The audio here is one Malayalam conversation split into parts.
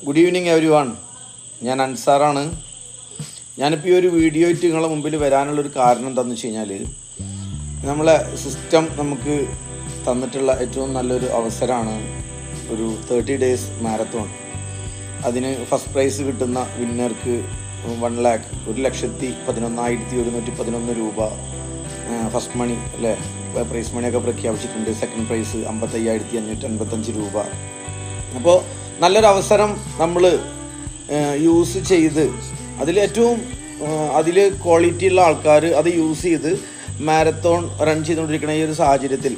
Good evening every one. ഞാൻ അൻസാറാണ്. ഞാനിപ്പോൾ ഈ ഒരു വീഡിയോ ആയിട്ട് നിങ്ങളുടെ മുമ്പിൽ വരാനുള്ളൊരു കാരണം എന്താണെന്ന് വെച്ച് കഴിഞ്ഞാൽ, നമ്മളെ സിസ്റ്റം നമുക്ക് തന്നിട്ടുള്ള ഏറ്റവും നല്ലൊരു അവസരമാണ് ഒരു 30 days മാരത്തോൺ. അതിന് ഫസ്റ്റ് പ്രൈസ് കിട്ടുന്ന വിന്നർക്ക് 1 lakh 1,11,111 രൂപ ഫസ്റ്റ് മണി അല്ലേ, പ്രൈസ് മണിയൊക്കെ പ്രഖ്യാപിച്ചിട്ടുണ്ട്. സെക്കൻഡ് പ്രൈസ് 55,555 രൂപ. അപ്പോൾ നല്ലൊരു അവസരം നമ്മൾ യൂസ് ചെയ്ത് അതിൽ ക്വാളിറ്റി ഉള്ള ആൾക്കാർ അത് യൂസ് ചെയ്ത് മാരത്തോൺ റൺ ചെയ്തുകൊണ്ടിരിക്കുന്ന ഈ ഒരു സാഹചര്യത്തിൽ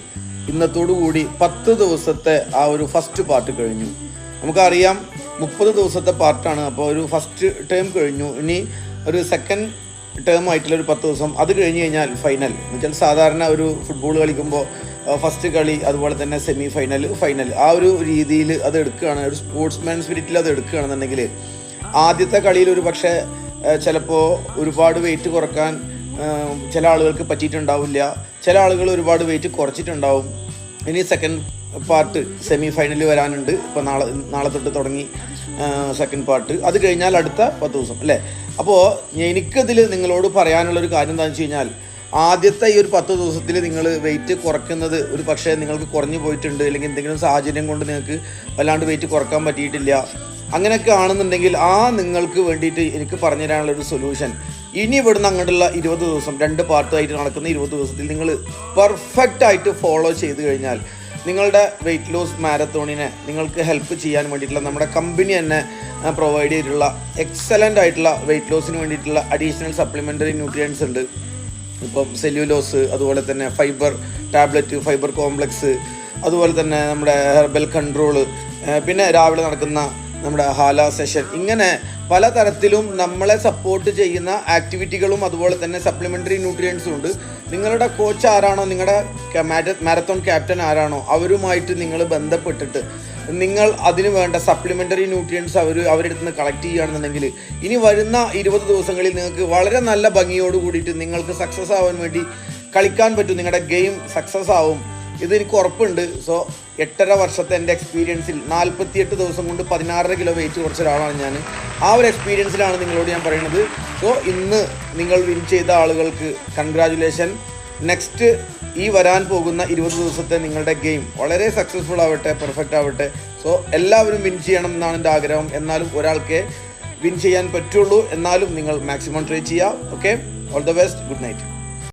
ഇന്നത്തോടു കൂടി 10 ദിവസത്തെ ആ ഒരു ഫസ്റ്റ് പാർട്ട് കഴിഞ്ഞു. നമുക്കറിയാം 30 ദിവസത്തെ പാർട്ടാണ്. അപ്പോൾ ഒരു ഫസ്റ്റ് ടേം കഴിഞ്ഞു. ഇനി ഒരു സെക്കൻഡ് ടേം ആയിട്ടുള്ള ഒരു 10 ദിവസം, അത് കഴിഞ്ഞ് കഴിഞ്ഞാൽ ഫൈനൽ. എന്നുവെച്ചാൽ സാധാരണ ഒരു ഫുട്ബോൾ കളിക്കുമ്പോൾ ഫസ്റ്റ് കളി, അതുപോലെ തന്നെ സെമി ഫൈനൽ, ഫൈനൽ, ആ ഒരു രീതിയിൽ അത് എടുക്കുകയാണ്. ഒരു സ്പോർട്സ്മാൻ സ്പിരിറ്റിൽ അത് എടുക്കുകയാണെന്നുണ്ടെങ്കിൽ ആദ്യത്തെ കളിയിൽ ഒരു പക്ഷേ ചിലപ്പോൾ ഒരുപാട് വെയിറ്റ് കുറക്കാൻ ചില ആളുകൾക്ക് പറ്റിയിട്ടുണ്ടാവില്ല. ചില ആളുകൾ ഒരുപാട് വെയിറ്റ് കുറച്ചിട്ടുണ്ടാവും. ഇനി സെക്കൻഡ് പാർട്ട് സെമി ഫൈനൽ വരാനുണ്ട്. ഇപ്പോൾ നാളെ തൊട്ട് തുടങ്ങി സെക്കൻഡ് പാർട്ട്. അത് കഴിഞ്ഞാൽ അടുത്ത 10 ദിവസം അല്ലേ. അപ്പോൾ എനിക്കതിൽ നിങ്ങളോട് പറയാനുള്ളൊരു കാര്യം എന്താണെന്ന് വെച്ച് കഴിഞ്ഞാൽ, ആദ്യത്തെ ഈ ഒരു 10 ദിവസത്തിൽ നിങ്ങൾ വെയിറ്റ് കുറയ്ക്കുന്നത് ഒരു പക്ഷേ നിങ്ങൾക്ക് കുറഞ്ഞു പോയിട്ടുണ്ട്, അല്ലെങ്കിൽ എന്തെങ്കിലും സാഹചര്യം കൊണ്ട് നിങ്ങൾക്ക് വല്ലാണ്ട് വെയിറ്റ് കുറക്കാൻ പറ്റിയിട്ടില്ല, അങ്ങനെയൊക്കെ ആണെന്നുണ്ടെങ്കിൽ നിങ്ങൾക്ക് വേണ്ടിയിട്ട് എനിക്ക് പറഞ്ഞു തരാനുള്ളൊരു സൊല്യൂഷൻ, ഇനി ഇവിടുന്ന് അങ്ങോട്ടുള്ള 20 ദിവസം 2 പാർട്ടായിട്ട് നടക്കുന്ന 20 ദിവസത്തിൽ നിങ്ങൾ പെർഫെക്റ്റ് ആയിട്ട് ഫോളോ ചെയ്ത് കഴിഞ്ഞാൽ നിങ്ങളുടെ വെയിറ്റ് ലോസ് മാരത്തോണിനെ നിങ്ങൾക്ക് ഹെൽപ്പ് ചെയ്യാൻ വേണ്ടിയിട്ടുള്ള നമ്മുടെ കമ്പനി തന്നെ പ്രൊവൈഡ് ചെയ്തിട്ടുള്ള എക്സലൻ്റ് ആയിട്ടുള്ള വെയിറ്റ് ലോസിന് വേണ്ടിയിട്ടുള്ള അഡീഷണൽ സപ്ലിമെൻ്ററി ന്യൂട്രിയൻസ് ഉണ്ട്. ഇപ്പം സെല്ലുലോസ്, അതുപോലെ തന്നെ ഫൈബർ ടാബ്ലറ്റ്, ഫൈബർ കോംപ്ലക്സ്, അതുപോലെ തന്നെ നമ്മുടെ ഹെർബൽ കൺട്രോള്, പിന്നെ രാവിലെ നടക്കുന്ന നമ്മുടെ ഹാല സെഷൻ, ഇങ്ങനെ പലതരത്തിലും നമ്മളെ സപ്പോർട്ട് ചെയ്യുന്ന ആക്ടിവിറ്റികളും അതുപോലെ തന്നെ സപ്ലിമെൻ്ററി ന്യൂട്രിയൻസും ഉണ്ട്. നിങ്ങളുടെ കോച്ച് ആരാണോ, നിങ്ങളുടെ മാരത്തോൺ ക്യാപ്റ്റൻ ആരാണോ, അവരുമായിട്ട് നിങ്ങൾ ബന്ധപ്പെട്ടിട്ട് നിങ്ങൾ അതിന് വേണ്ട സപ്ലിമെൻ്ററി ന്യൂട്രിയൻസ് അവരുടെ അടുത്ത് നിന്ന് കളക്ട് ചെയ്യുകയാണെന്നുണ്ടെങ്കിൽ ഇനി വരുന്ന 20 ദിവസങ്ങളിൽ നിങ്ങൾക്ക് വളരെ നല്ല ഭംഗിയോട് കൂടിയിട്ട് നിങ്ങൾക്ക് സക്സസ് ആവാൻ വേണ്ടി കളിക്കാൻ പറ്റും. നിങ്ങളുടെ ഗെയിം സക്സസ് ആവും, ഇതെനിക്ക് ഉറപ്പുണ്ട്. സോ 8.5 വർഷത്തെ എൻ്റെ എക്സ്പീരിയൻസിൽ 48 ദിവസം കൊണ്ട് 16 കിലോ വെയിറ്റ് കുറച്ച ഒരാളാണ് ഞാൻ. ആ ഒരു എക്സ്പീരിയൻസിലാണ് നിങ്ങളോട് ഞാൻ പറയുന്നത്. സോ ഇന്ന് നിങ്ങൾ വിൻ ചെയ്ത ആളുകൾക്ക് കൺഗ്രാജുലേഷൻ. നെക്സ്റ്റ് ഈ വരാൻ പോകുന്ന 20 ദിവസത്തെ നിങ്ങളുടെ ഗെയിം വളരെ സക്സസ്ഫുൾ ആവട്ടെ, പെർഫെക്റ്റ് ആവട്ടെ. സോ എല്ലാവരും വിൻ ചെയ്യണം എന്നാണ് എൻ്റെ ആഗ്രഹം. എന്നാലും ഒരാൾക്ക് വിൻ ചെയ്യാൻ പറ്റുള്ളൂ. എന്നാലും നിങ്ങൾ മാക്സിമം ട്രൈ ചെയ്യുക. Okay, all the best, good night.